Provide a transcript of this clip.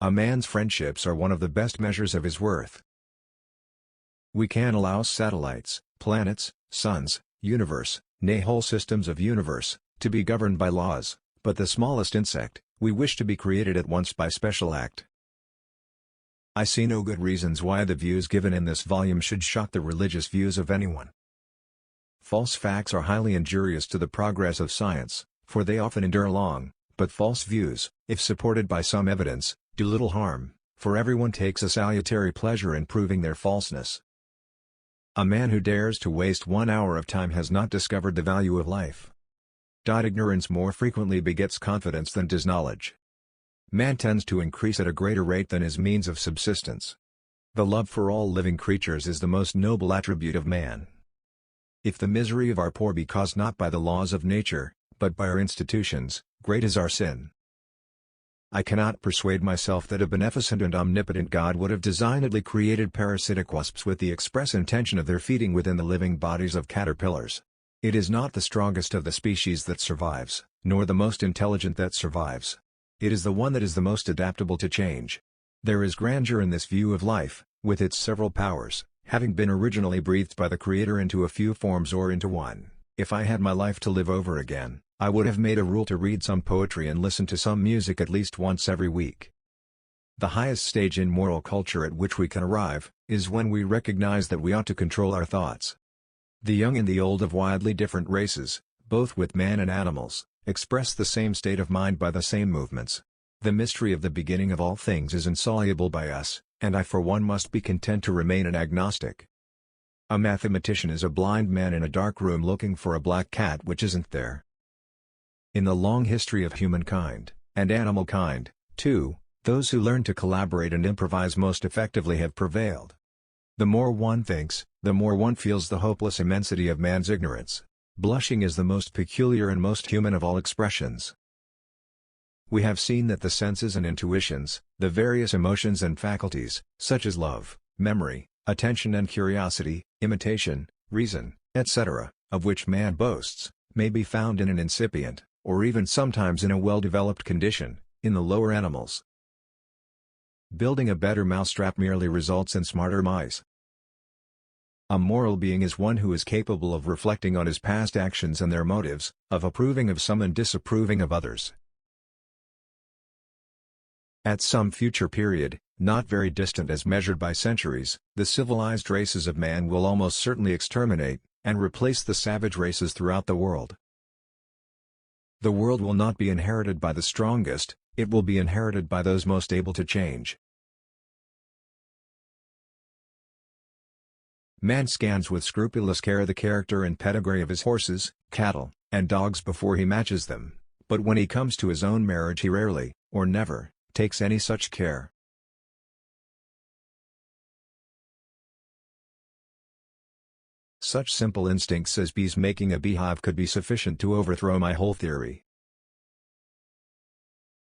A man's friendships are one of the best measures of his worth. We can allow satellites, planets, suns, universe, nay whole systems of universe, to be governed by laws, but the smallest insect, we wish to be created at once by special act. I see no good reasons why the views given in this volume should shock the religious views of anyone. False facts are highly injurious to the progress of science, for they often endure long, but false views, if supported by some evidence, do little harm, for everyone takes a salutary pleasure in proving their falseness. A man who dares to waste 1 hour of time has not discovered the value of life. Ignorance more frequently begets confidence than does knowledge. Man tends to increase at a greater rate than his means of subsistence. The love for all living creatures is the most noble attribute of man. If the misery of our poor be caused not by the laws of nature, but by our institutions, great is our sin. I cannot persuade myself that a beneficent and omnipotent God would have designedly created parasitic wasps with the express intention of their feeding within the living bodies of caterpillars. It is not the strongest of the species that survives, nor the most intelligent that survives. It is the one that is the most adaptable to change. There is grandeur in this view of life, with its several powers, having been originally breathed by the Creator into a few forms or into one. If I had my life to live over again, I would have made a rule to read some poetry and listen to some music at least once every week. The highest stage in moral culture at which we can arrive, is when we recognize that we ought to control our thoughts. The young and the old of widely different races, both with man and animals, express the same state of mind by the same movements. The mystery of the beginning of all things is insoluble by us, and I for one must be content to remain an agnostic. A mathematician is a blind man in a dark room looking for a black cat which isn't there. In the long history of humankind, and animal kind, too, those who learn to collaborate and improvise most effectively have prevailed. The more one thinks, the more one feels the hopeless immensity of man's ignorance. Blushing is the most peculiar and most human of all expressions. We have seen that the senses and intuitions, the various emotions and faculties, such as love, memory, attention and curiosity, imitation, reason, etc., of which man boasts, may be found in an incipient, or even sometimes in a well-developed condition, in the lower animals. Building a better mousetrap merely results in smarter mice. A moral being is one who is capable of reflecting on his past actions and their motives, of approving of some and disapproving of others. At some future period, not very distant as measured by centuries, the civilized races of man will almost certainly exterminate, and replace the savage races throughout the world. The world will not be inherited by the strongest, it will be inherited by those most able to change. Man scans with scrupulous care the character and pedigree of his horses, cattle, and dogs before he matches them, but when he comes to his own marriage he rarely, or never, takes any such care. Such simple instincts as bees making a beehive could be sufficient to overthrow my whole theory.